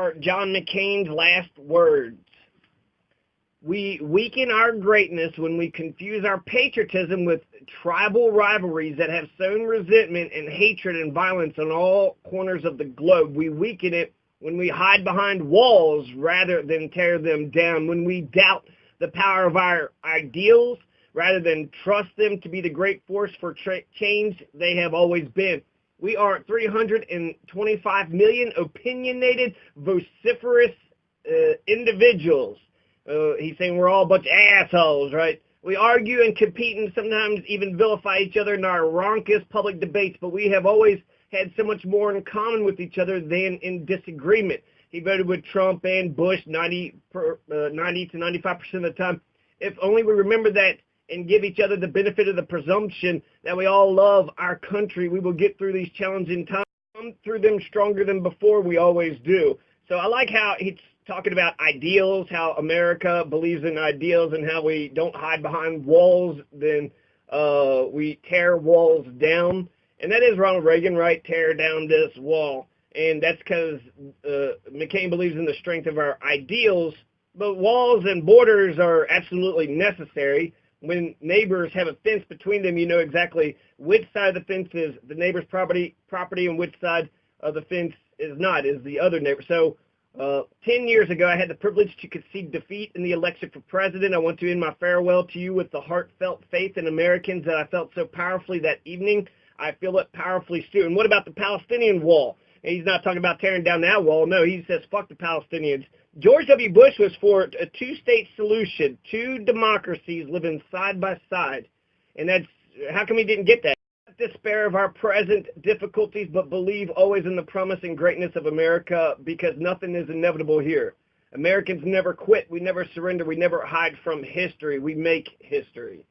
are John McCain's last words. We weaken our greatness when we confuse our patriotism with tribal rivalries that have sown resentment and hatred and violence on all corners of the globe. We weaken it when we hide behind walls rather than tear them down, when we doubt the power of our ideals rather than trust them to be the great force for change they have always been. We are 325 million opinionated, vociferous individuals. He's saying we're all a bunch of assholes, right? We argue and compete and sometimes even vilify each other in our raucous public debates, but we have always had so much more in common with each other than in disagreement. He voted with Trump and Bush 90 to 95% of the time. If only we remember that and give each other the benefit of the presumption that we all love our country, we will get through these challenging times, come through them stronger than before. We always do. So I like how he's talking about ideals, how America believes in ideals, and how we don't hide behind walls, then we tear walls down. And that is Ronald Reagan, right? Tear down this wall. And that's because McCain believes in the strength of our ideals. But walls and borders are absolutely necessary. When neighbors have a fence between them, you know exactly which side of the fence is the neighbor's property and which side of the fence is not, is the other neighbor. So 10 years ago, I had the privilege to concede defeat in the election for president. I want to end my farewell to you with the heartfelt faith in Americans that I felt so powerfully that evening. I feel it powerfully still. And what about the Palestinian wall? And he's not talking about tearing down that wall. No, he says, fuck the Palestinians. George W. Bush was for a two-state solution, two democracies living side by side. And that's, how come he didn't get that? Despair of our present difficulties, but believe always in the promise and greatness of America, because nothing is inevitable here. Americans never quit. We never surrender. We never hide from history. We make history.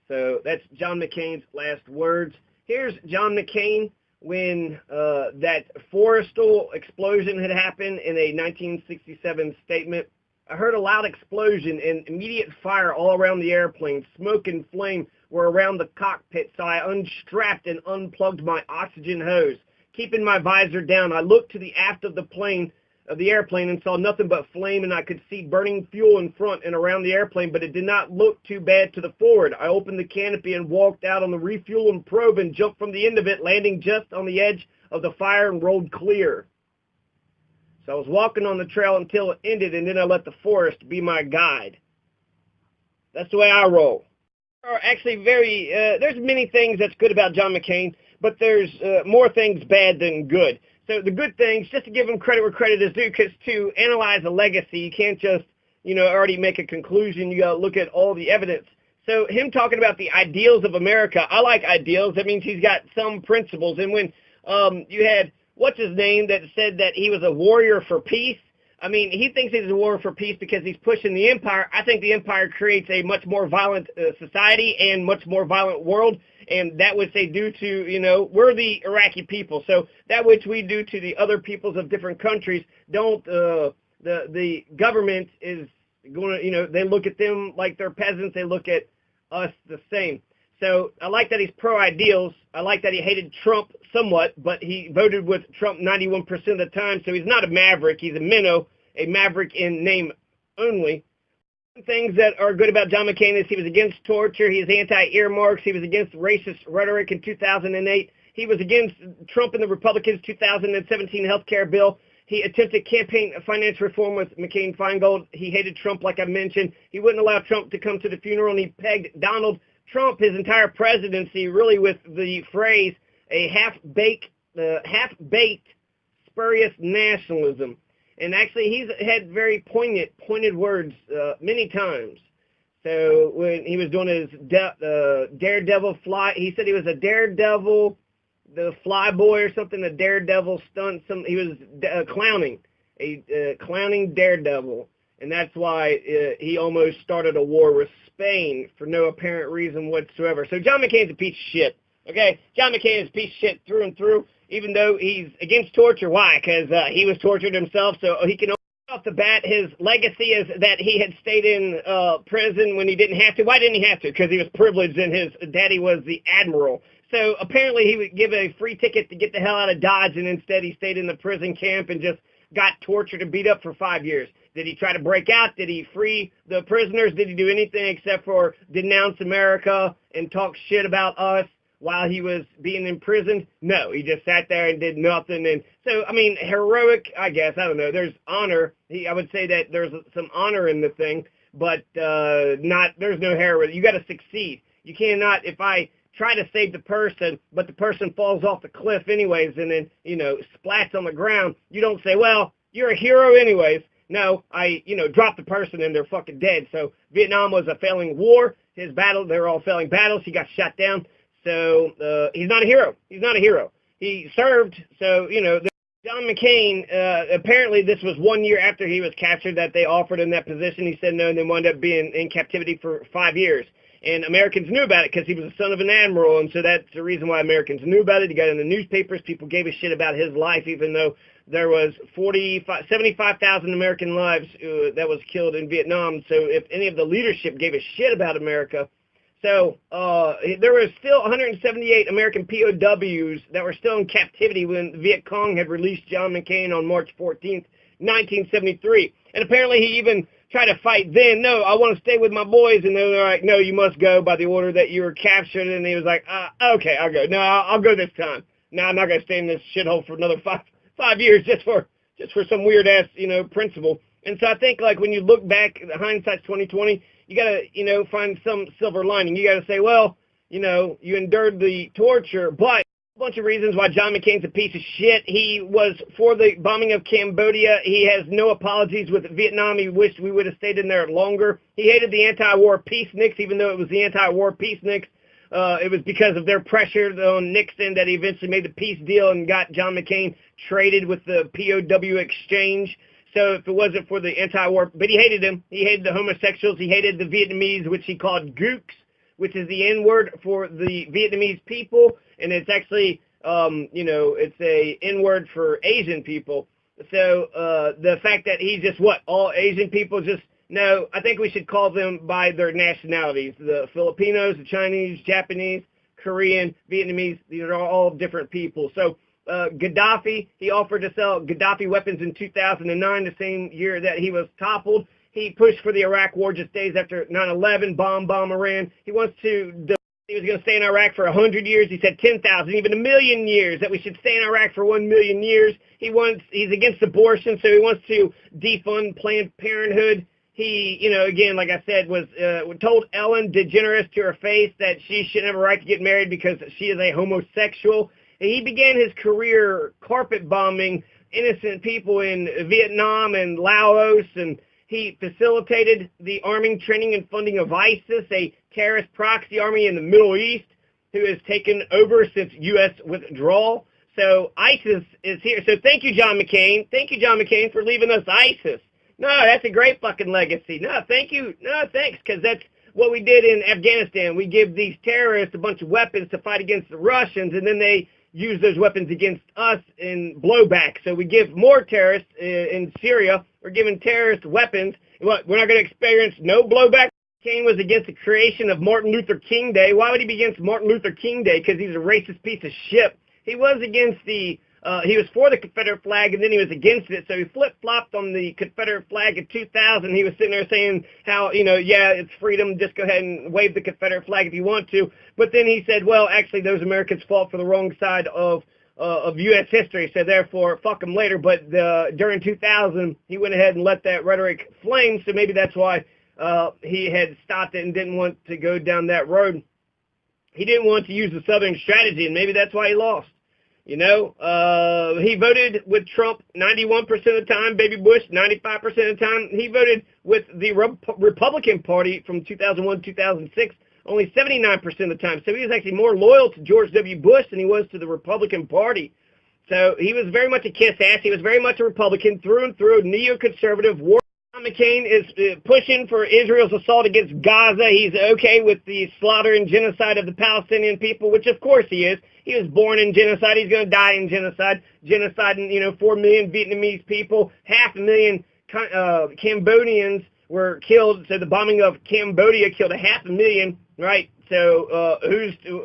So that's John McCain's last words. Here's John McCain when that forestal explosion had happened in a 1967 statement. I heard a loud explosion and immediate fire all around the airplane. Smoke and flame were around the cockpit, so I unstrapped and unplugged my oxygen hose. Keeping my visor down, I looked to the aft of the airplane and saw nothing but flame, and I could see burning fuel in front and around the airplane, but it did not look too bad to the forward. I opened the canopy and walked out on the refueling probe and jumped from the end of it, landing just on the edge of the fire and rolled clear. So I was walking on the trail until it ended, and then I let the forest be my guide. That's the way I roll. There are actually there's many things that's good about John McCain, but there's more things bad than good. So the good things, just to give him credit where credit is due, because to analyze a legacy, you can't just, already make a conclusion. You got to look at all the evidence. So him talking about the ideals of America, I like ideals. That means he's got some principles. And when you had, what's his name, that said that he was a warrior for peace, I mean, he thinks he's a warrior for peace because he's pushing the empire. I think the empire creates a much more violent society and much more violent world. And that would say due to, we're the Iraqi people. So that which we do to the other peoples of different countries, the government is going to, they look at them like they're peasants. They look at us the same. So I like that he's pro-ideals. I like that he hated Trump somewhat, but he voted with Trump 91% of the time. So he's not a maverick. He's a minnow, a maverick in name only. Things that are good about John McCain is he was against torture. He is anti-earmarks. He was against racist rhetoric in 2008. He was against Trump and the Republicans' 2017 health care bill. He attempted campaign finance reform with McCain-Feingold. He hated Trump, like I mentioned. He wouldn't allow Trump to come to the funeral, and he pegged Donald Trump his entire presidency really with the phrase a half-baked spurious nationalism. And actually, he's had very pointed words many times. So when he was doing his daredevil fly, he said he was a daredevil, the fly boy or something, a daredevil stunt. He was clowning, a clowning daredevil. And that's why he almost started a war with Spain for no apparent reason whatsoever. So John McCain's a piece of shit. Okay? John McCain is a piece of shit through and through, even though he's against torture. Why? Because he was tortured himself, so he can off the bat, his legacy is that he had stayed in prison when he didn't have to. Why didn't he have to? Because he was privileged and his daddy was the admiral. So apparently he would give a free ticket to get the hell out of Dodge, and instead he stayed in the prison camp and just got tortured and beat up for 5 years? Did he try to break out? Did he free the prisoners? Did he do anything except for denounce America and talk shit about us while he was being imprisoned? No, he just sat there and did nothing. And so, I mean, heroic, I guess, I don't know. There's honor. I would say that there's some honor in the thing, but there's no heroism. You got to succeed. You cannot, if I try to save the person, but the person falls off the cliff anyways and then, splats on the ground, you don't say, well, you're a hero anyways. No, I, dropped the person and they're fucking dead. So Vietnam was a failing war. They were all failing battles. He got shot down. So he's not a hero. He's not a hero. He served. So, John McCain, apparently this was 1 year after he was captured that they offered him that position. He said no and then wound up being in captivity for 5 years. And Americans knew about it because he was the son of an admiral, and so that's the reason why Americans knew about it. He got in the newspapers. People gave a shit about his life, even though there was 75,000 American lives that was killed in Vietnam. So if any of the leadership gave a shit about America, so there were still 178 American POWs that were still in captivity when VietCong had released John McCain on March 14th, 1973. And apparently he even tried to fight then. No, I want to stay with my boys. And they're like, no, you must go by the order that you were captured. And he was like, okay, I'll go. No, I'll go this time. No, I'm not going to stay in this shithole for another five years just for some weird ass, principle. And so I think, like, when you look back, hindsight's 2020, you got to, find some silver lining. You got to say, well, you endured the torture, but a bunch of reasons why John McCain's a piece of shit. He was for the bombing of Cambodia. He has no apologies with Vietnam. He wished we would have stayed in there longer. He hated the anti-war peaceniks, even though it was the anti-war peaceniks. It was because of their pressure on Nixon that he eventually made the peace deal and got John McCain traded with the POW exchange. So if it wasn't for the anti-war, but he hated them. He hated the homosexuals. He hated the Vietnamese, which he called gooks, which is the N-word for the Vietnamese people. And it's actually, it's a N-word for Asian people. So the fact that he's just all Asian people no, I think we should call them by their nationalities. The Filipinos, the Chinese, Japanese, Korean, Vietnamese, these are all different people. So Gaddafi, he offered to sell Gaddafi weapons in 2009, the same year that he was toppled. He pushed for the Iraq war just days after 9/11, bomb Iran. He was going to stay in Iraq for 100 years. He said 10,000, even 1,000,000 years, that we should stay in Iraq for 1,000,000 years. He's against abortion, so he wants to defund Planned Parenthood. He, again, like I said, was told Ellen DeGeneres to her face that she shouldn't have a right to get married because she is a homosexual. And he began his career carpet bombing innocent people in Vietnam and Laos, and he facilitated the arming, training, and funding of ISIS, a terrorist proxy army in the Middle East, who has taken over since U.S. withdrawal. So ISIS is here. So thank you, John McCain. Thank you, John McCain, for leaving us ISIS. No, that's a great fucking legacy. No, thank you. No, thanks, because that's what we did in Afghanistan. We give these terrorists a bunch of weapons to fight against the Russians, and then they use those weapons against us in blowback. So we give more terrorists in Syria. We're giving terrorists weapons. What, we're not going to experience no blowback? Kane was against the creation of Martin Luther King Day. Why would he be against Martin Luther King Day? Because he's a racist piece of shit. He was against he was for the Confederate flag, and then he was against it. So he flip-flopped on the Confederate flag in 2000. He was sitting there saying how, yeah, it's freedom. Just go ahead and wave the Confederate flag if you want to. But then he said, well, actually, those Americans fought for the wrong side of U.S. history, so therefore, fuck them later. But during 2000, he went ahead and let that rhetoric flame, so maybe that's why he had stopped it and didn't want to go down that road. He didn't want to use the Southern strategy, and maybe that's why he lost. He voted with Trump 91% of the time, Baby Bush 95% of the time. He voted with the Republican Party from 2001 to 2006 only 79% of the time. So he was actually more loyal to George W. Bush than he was to the Republican Party. So he was very much a kiss-ass. He was very much a Republican through and through, neoconservative. John McCain is pushing for Israel's assault against Gaza. He's okay with the slaughter and genocide of the Palestinian people, which of course he is. He was born in genocide. He's going to die in genocide. Genociding, 4 million Vietnamese people, 500,000 Cambodians were killed. So the bombing of Cambodia killed 500,000, right? So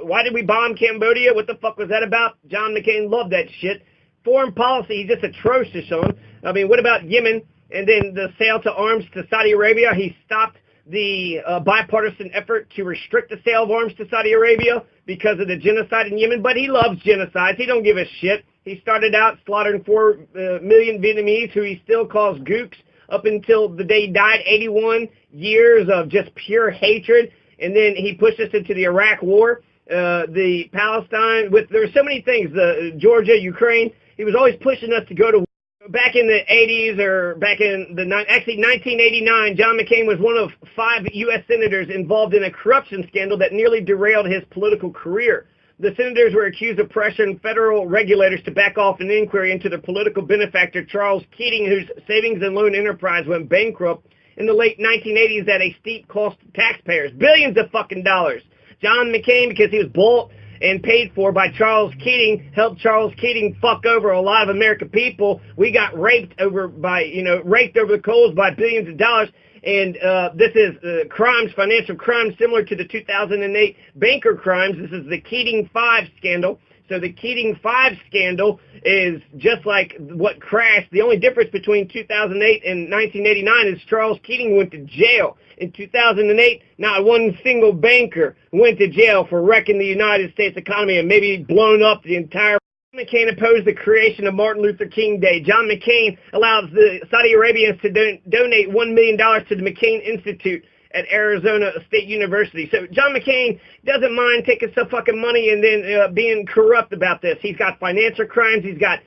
why did we bomb Cambodia? What the fuck was that about? John McCain loved that shit. Foreign policy, he's just atrocious on. I mean, what about Yemen and then the sale to arms to Saudi Arabia? He stopped the bipartisan effort to restrict the sale of arms to Saudi Arabia because of the genocide in Yemen, but he loves genocides. He don't give a shit. He started out slaughtering 4 million Vietnamese, who he still calls gooks, up until the day he died. 81 years of just pure hatred, and then he pushed us into the Iraq War, the Palestine, there were so many things, the Georgia, Ukraine. He was always pushing us to go to war. Back in the 80s, or back in actually 1989, John McCain was one of 5 U.S. senators involved in a corruption scandal that nearly derailed his political career. The senators were accused of pressuring federal regulators to back off an inquiry into their political benefactor, Charles Keating, whose savings and loan enterprise went bankrupt in the late 1980s at a steep cost to taxpayers. Billions of fucking dollars. John McCain, because he was bought and paid for by Charles Keating, helped Charles Keating fuck over a lot of American people. We got raped over the coals by billions of dollars. And this is crimes, financial crimes, similar to the 2008 banker crimes. This is the Keating 5 scandal. So the Keating 5 scandal is just like what crashed. The only difference between 2008 and 1989 is Charles Keating went to jail. In 2008, not one single banker went to jail for wrecking the United States economy and maybe blown up the entire. John McCain opposed the creation of Martin Luther King Day. John McCain allows the Saudi Arabians to donate $1 million to the McCain Institute at Arizona State University. So John McCain doesn't mind taking some fucking money and then being corrupt about this. He's got financial crimes. He's got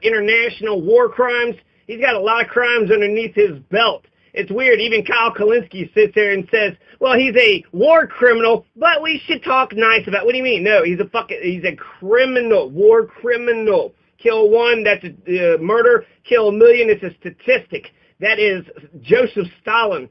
international war crimes. He's got a lot of crimes underneath his belt. It's weird. Even Kyle Kalinske sits there and says, well, he's a war criminal, but we should talk nice about. What do you mean? No, he's a criminal, war criminal. Kill one, that's a murder. Kill a million, it's a statistic. That is Joseph Stalin.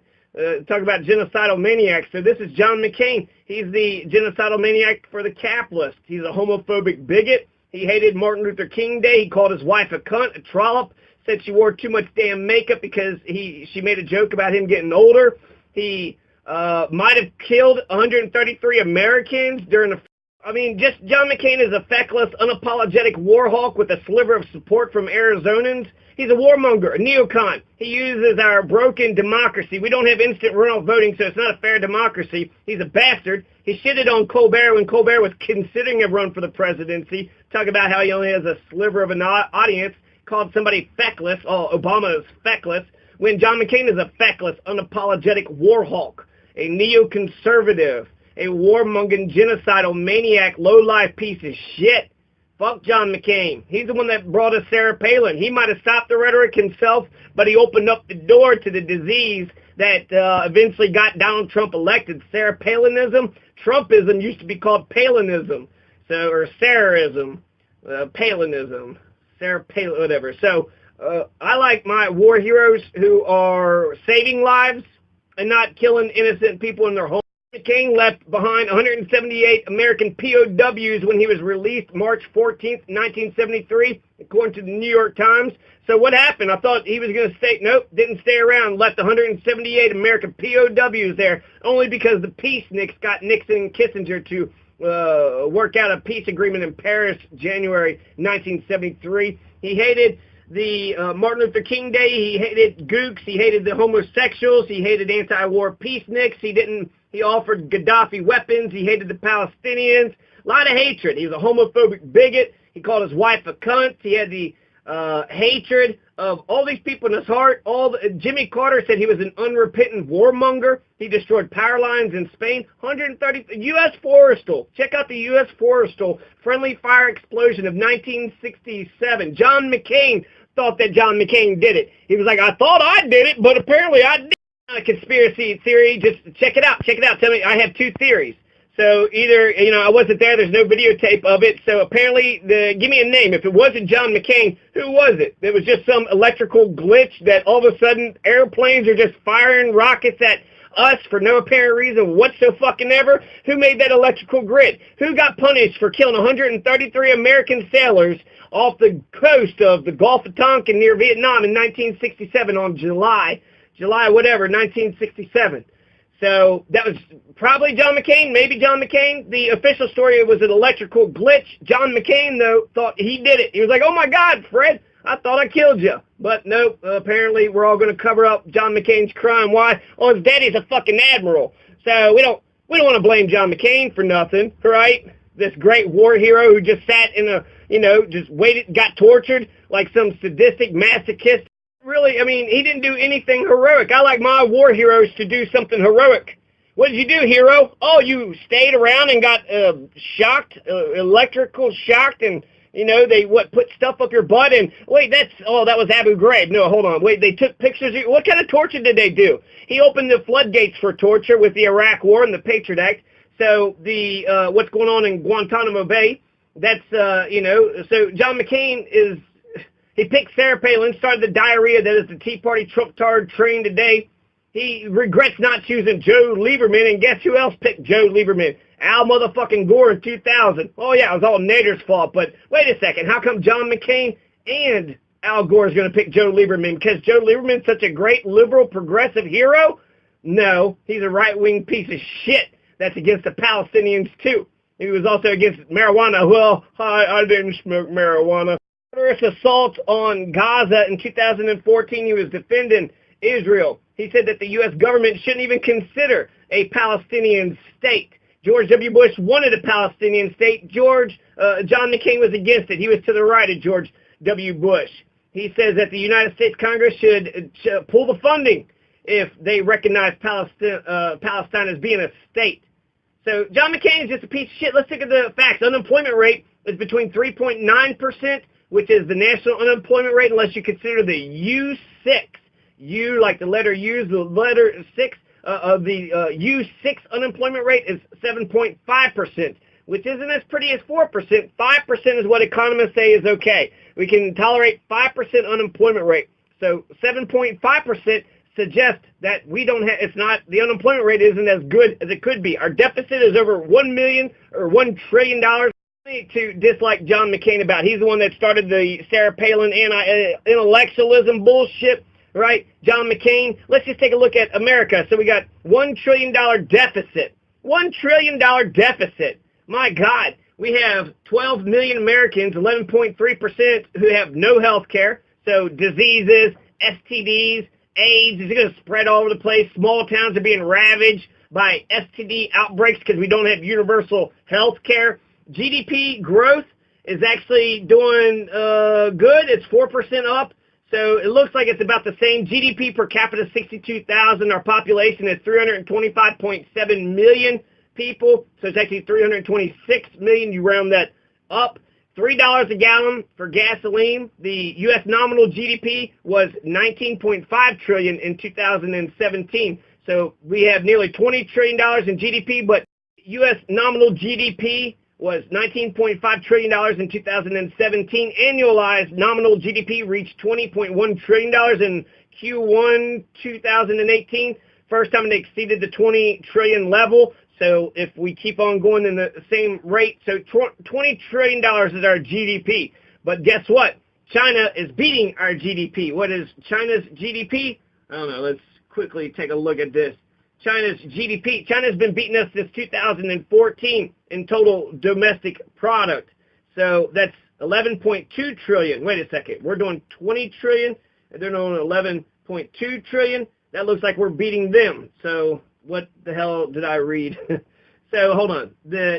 Talk about genocidal maniacs. So this is John McCain. He's the genocidal maniac for the capitalist. He's a homophobic bigot. He hated Martin Luther King Day. He called his wife a cunt, a trollop. Said she wore too much damn makeup because she made a joke about him getting older. He might have killed 133 Americans during the. I mean, just John McCain is a feckless, unapologetic war hawk with a sliver of support from Arizonans. He's a warmonger, a neocon. He uses our broken democracy. We don't have instant runoff voting, so it's not a fair democracy. He's a bastard. He shitted on Colbert when Colbert was considering a run for the presidency. Talk about how he only has a sliver of an audience. Called somebody feckless. Oh, Obama is feckless. When John McCain is a feckless, unapologetic war hawk, a neoconservative, a warmongering, genocidal maniac, low-life piece of shit. Fuck John McCain. He's the one that brought us Sarah Palin. He might have stopped the rhetoric himself, but he opened up the door to the disease that eventually got Donald Trump elected. Sarah Palinism. Trumpism used to be called Palinism, or Sarahism, Palinism. Sarah Palin, whatever. So I like my war heroes who are saving lives and not killing innocent people in their homes. McCain left behind 178 American POWs when he was released March 14th, 1973, according to the New York Times. So what happened? I thought he was going to stay. Nope, didn't stay around. Left 178 American POWs there only because the peaceniks got Nixon and Kissinger to work out a peace agreement in Paris, January 1973. He hated the Martin Luther King Day. He hated gooks. He hated the homosexuals. He hated anti-war peaceniks. He offered Gaddafi weapons. He hated the Palestinians. A lot of hatred. He was a homophobic bigot. He called his wife a cunt. He had the hatred of all these people in his heart. Jimmy Carter said he was an unrepentant warmonger. He destroyed power lines in Spain. 130 U.S. Forestal. Check out the U.S. Forestal friendly fire explosion of 1967. John McCain thought that John McCain did it. He was like, I thought I did it, but apparently I did. A conspiracy theory. Just check it out. Check it out. Tell me. I have 2 theories. So either, I wasn't there. There's no videotape of it. So apparently, give me a name. If it wasn't John McCain, who was it? It was just some electrical glitch that all of a sudden airplanes are just firing rockets at us for no apparent reason whatsoever. Who made that electrical grid? Who got punished for killing 133 American sailors off the coast of the Gulf of Tonkin near Vietnam in 1967 on July 1967. So that was probably John McCain, maybe John McCain. The official story was an electrical glitch. John McCain, though, thought he did it. He was like, oh, my God, Fred, I thought I killed you. But nope, apparently we're all going to cover up John McCain's crime. Why? Well, his daddy's a fucking admiral. So we don't want to blame John McCain for nothing, right? This great war hero who just sat in a, just waited, got tortured like some sadistic masochist. Really, I mean, he didn't do anything heroic. I like my war heroes to do something heroic. What did you do, hero? Oh, you stayed around and got shocked, electrical shocked, and, they, put stuff up your butt, and, wait, that was Abu Ghraib. No, hold on, wait, they took pictures of you. What kind of torture did they do? He opened the floodgates for torture with the Iraq War and the Patriot Act. So the, what's going on in Guantanamo Bay, that's, so John McCain he picked Sarah Palin, started the diarrhea that is the Tea Party Trump-tard train today. He regrets not choosing Joe Lieberman, and guess who else picked Joe Lieberman? Al motherfucking Gore in 2000. Oh yeah, it was all Nader's fault, but wait a second, how come John McCain and Al Gore is going to pick Joe Lieberman? Because Joe Lieberman's such a great liberal progressive hero? No, he's a right-wing piece of shit that's against the Palestinians too. He was also against marijuana. Well, I didn't smoke marijuana. Murderous assault on Gaza in 2014, he was defending Israel. He said that the U.S. government shouldn't even consider a Palestinian state. George W. Bush wanted a Palestinian state. John McCain was against it. He was to the right of George W. Bush. He says that the United States Congress should pull the funding if they recognize Palestine as being a state. So John McCain is just a piece of shit. Let's look at the facts. Unemployment rate is between 3.9%, which is the national unemployment rate, unless you consider the U6. U, like the letter U, the letter 6 of the U6 unemployment rate is 7.5%, which isn't as pretty as 4%. 5% is what economists say is okay. We can tolerate 5% unemployment rate. So 7.5% suggests that we don't have, the unemployment rate isn't as good as it could be. Our deficit is over $1 trillion. To dislike John McCain about. He's the one that started the Sarah Palin anti-intellectualism bullshit, right? John McCain. Let's just take a look at America. So we got $1 trillion deficit. $1 trillion deficit. My God. We have 12 million Americans, 11.3%, who have no health care. So diseases, STDs, AIDS is going to spread all over the place. Small towns are being ravaged by STD outbreaks because we don't have universal health care. GDP growth is actually doing good. It's 4% up. So it looks like it's about the same. GDP per capita, 62,000. Our population is 325.7 million people. So it's actually 326 million. You round that up. $3 a gallon for gasoline. The U.S. nominal GDP was $19.5 trillion in 2017. So we have nearly $20 trillion in GDP, but U.S. nominal GDP was $19.5 trillion in 2017. Annualized nominal GDP reached $20.1 trillion in Q1 2018. First time it exceeded the $20 trillion level. So if we keep on going in the same rate, so $20 trillion is our GDP. But guess what? China is beating our GDP. What is China's GDP? I don't know. Let's quickly take a look at this. China's GDP. China's been beating us since 2014 in total domestic product. So that's 11.2 trillion. Wait a second. We're doing 20 trillion, and they're doing 11.2 trillion. That looks like we're beating them. So what the hell did I read? So hold on.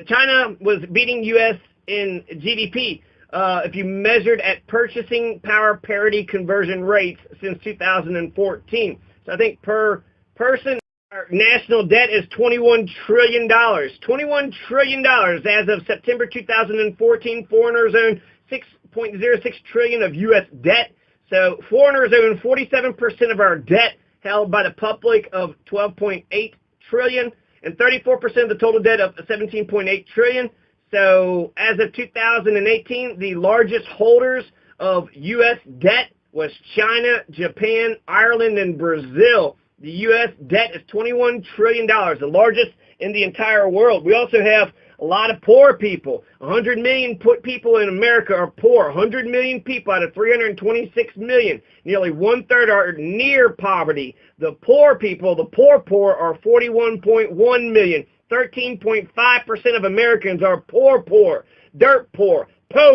China was beating U.S. in GDP if you measured at purchasing power parity conversion rates since 2014. So I think per person, our national debt is $21 trillion. $21 trillion as of September 2014. Foreigners own 6.06 trillion of U.S. debt. So foreigners own 47% of our debt, held by the public of 12.8 trillion, and 34% of the total debt of 17.8 trillion. So as of 2018, the largest holders of U.S. debt was China, Japan, Ireland, and Brazil. The U.S. debt is $21 trillion, the largest in the entire world. We also have a lot of poor people. 100 million people in America are poor. 100 million people out of 326 million. Nearly one-third are near poverty. The poor people, the poor, are 41.1 million. 13.5% of Americans are poor, dirt poor.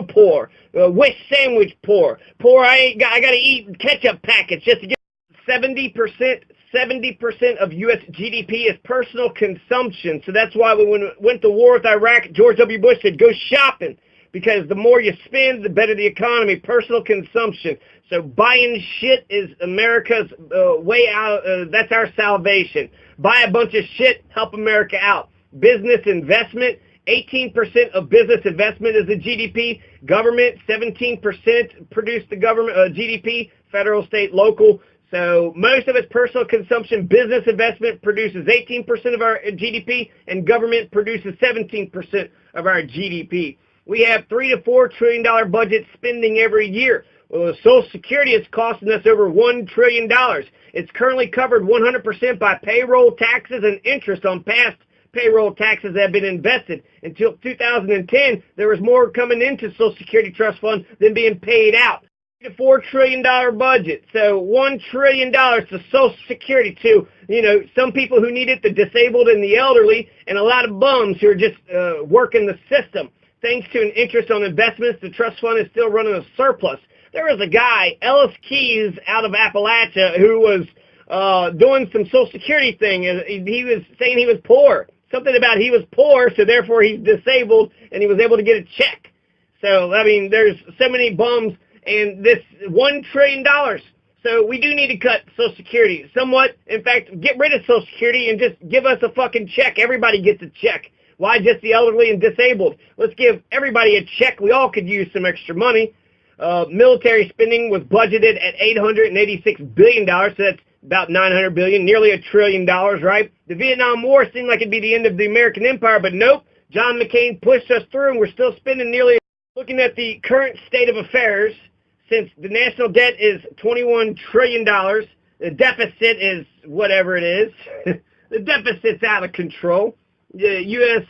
poor, wish sandwich poor, I got to eat ketchup packets just to get 70%. 70% of U.S. GDP is personal consumption. So that's why when we went to war with Iraq, George W. Bush said, go shopping, because the more you spend, the better the economy. Personal consumption. So buying shit is America's way out. That's our salvation. Buy a bunch of shit, help America out. Business investment, 18% of business investment is the GDP. Government, 17% produce the government GDP, federal, state, local. So most of it's personal consumption. Business investment produces 18% of our GDP, and government produces 17% of our GDP. We have $3 to $4 trillion budget spending every year. Well, Social Security is costing us over $1 trillion. It's currently covered 100% by payroll taxes and interest on past payroll taxes that have been invested. Until 2010, there was more coming into Social Security Trust Fund than being paid out. $3 to $4 trillion budget. So $1 trillion to Social Security to, some people who need it, the disabled and the elderly, and a lot of bums who are just working the system. Thanks to an interest on investments, the trust fund is still running a surplus. There was a guy, Ellis Keys, out of Appalachia, who was doing some Social Security thing. He was saying he was poor. Something about he was poor, so therefore he's disabled, and he was able to get a check. So, I mean, there's so many bums, and this $1 trillion. So we do need to cut Social Security somewhat. In fact, get rid of Social Security and just give us a fucking check. Everybody gets a check. Why just the elderly and disabled? Let's give everybody a check. We all could use some extra money. Military spending was budgeted at $886 billion, so that's about $900 billion, nearly $1 trillion, right? The Vietnam War seemed like it'd be the end of the American empire, but nope. John McCain pushed us through, and we're still spending nearly. Looking at the current state of affairs, since the national debt is $21 trillion, the deficit is whatever it is. The deficit's out of control. The U.S.,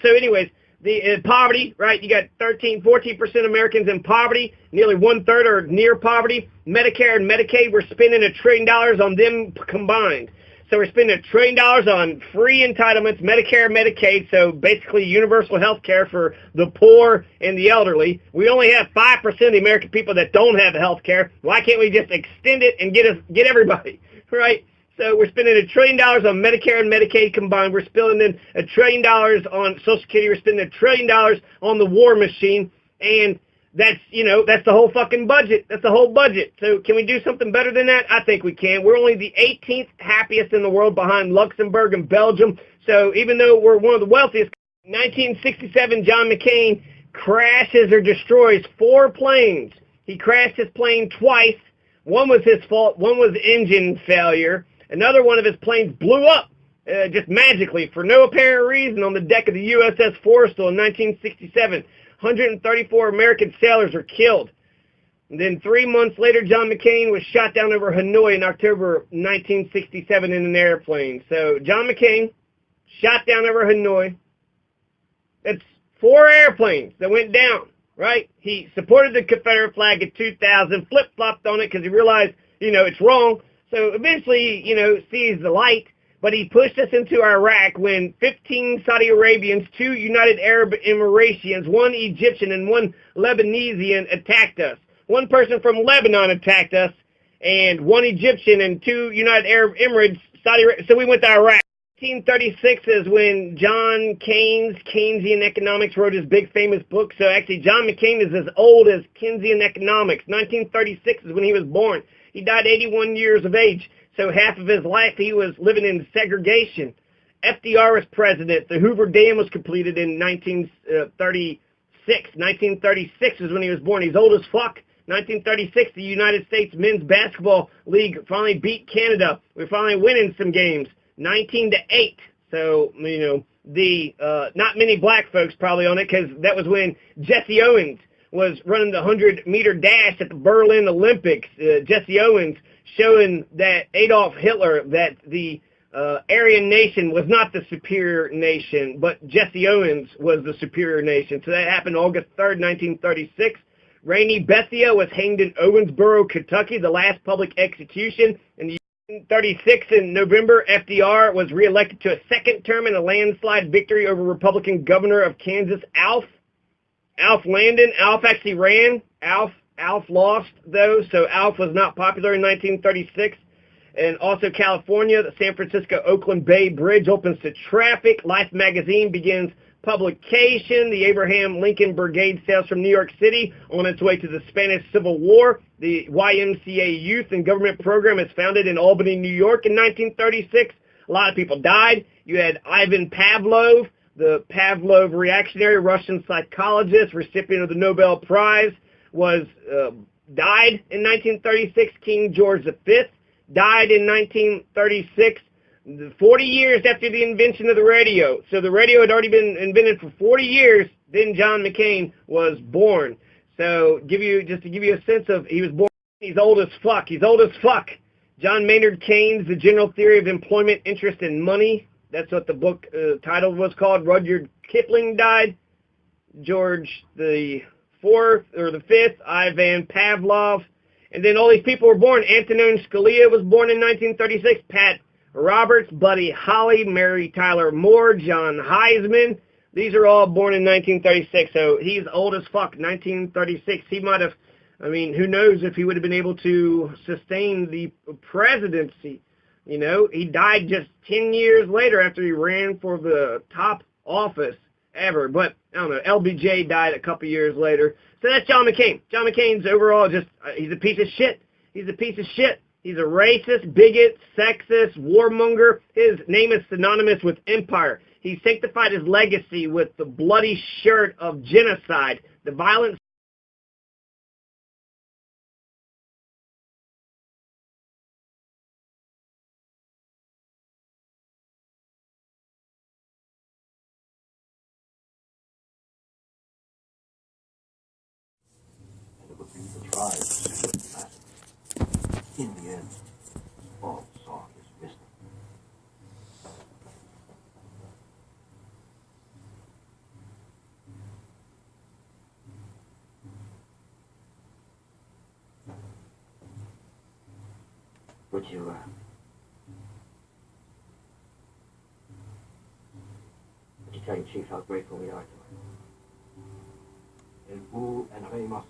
so anyways, the poverty, right? You got 14% Americans in poverty. Nearly 1/3 are near poverty. Medicare and Medicaid, we're spending $1 trillion on them combined. So we're spending $1 trillion on free entitlements, Medicare and Medicaid, so basically universal health care for the poor and the elderly. We only have 5% of the American people that don't have health care. Why can't we just extend it and get everybody, right? So we're spending $1 trillion on Medicare and Medicaid combined. We're spending $1 trillion on Social Security. We're spending $1 trillion on the war machine, and that's the whole fucking budget. That's the whole budget. So can we do something better than that? I think we can. We're only the 18th happiest in the world behind Luxembourg and Belgium. So even though we're one of the wealthiest, 1967, John McCain crashes or destroys 4 planes. He crashed his plane twice. One was his fault. One was engine failure. Another one of his planes blew up just magically for no apparent reason on the deck of the USS Forrestal in 1967. 134 American sailors were killed. And then 3 months later, John McCain was shot down over Hanoi in October 1967 in an airplane. So John McCain shot down over Hanoi. That's 4 airplanes that went down, right? He supported the Confederate flag in 2000, flip-flopped on it because he realized, it's wrong. So eventually, sees the light. But he pushed us into Iraq when 15 Saudi Arabians, 2 United Arab Emirates, 1 Egyptian, and 1 Lebanese attacked us. 1 person from Lebanon attacked us, and 1 Egyptian and 2 United Arab Emirates, Saudi Arabia. So we went to Iraq. 1936 is when John Keynes, Keynesian Economics, wrote his big famous book. So actually, John McCain is as old as Keynesian Economics. 1936 is when he was born. He died 81 years of age. So half of his life he was living in segregation. FDR was president. The Hoover Dam was completed in 1936. 1936 is when he was born. He's old as fuck. 1936, the United States Men's Basketball League finally beat Canada. We're finally winning some games. 19-8. So, not many black folks probably on it because that was when Jesse Owens was running the 100-meter dash at the Berlin Olympics. Jesse Owens showing that Adolf Hitler, that the Aryan nation was not the superior nation, but Jesse Owens was the superior nation. So that happened August 3rd, 1936. Rainey Bethia was hanged in Owensboro, Kentucky, the last public execution. In 1936, in November, FDR was reelected to a second term in a landslide victory over Republican governor of Kansas, Alf Alf Landon. Alf actually ran. Alf lost, though, so Alf was not popular in 1936. And also California, the San Francisco-Oakland Bay Bridge opens to traffic. Life magazine begins publication. The Abraham Lincoln Brigade sails from New York City on its way to the Spanish Civil War. The YMCA Youth and Government Program is founded in Albany, New York in 1936. A lot of people died. You had Ivan Pavlov, the Pavlov reactionary Russian psychologist, recipient of the Nobel Prize, died in 1936. King George V died in 1936, 40 years after the invention of the radio. So the radio had already been invented for 40 years. Then John McCain was born. So to give you a sense of, he was born, he's old as fuck. He's old as fuck. John Maynard Keynes, The General Theory of Employment, Interest, and Money. That's what the book title was called. Rudyard Kipling died. George the Fourth or the Fifth, Ivan Pavlov. And then all these people were born. Antonin Scalia was born in 1936. Pat Roberts, Buddy Holly, Mary Tyler Moore, John Heisman. These are all born in 1936. So he's old as fuck. 1936. He might have, I mean, who knows if he would have been able to sustain the presidency. You know, he died just 10 years later after he ran for the top office ever. But, I don't know, LBJ died a couple years later. So that's John McCain. John McCain's overall just, he's a piece of shit. He's a piece of shit. He's a racist, bigot, sexist, warmonger. His name is synonymous with empire. He sanctified his legacy with the bloody shirt of genocide, the violent in the end, all saw his wisdom. Would you tell your chief how grateful we are to him? El vous en remercie.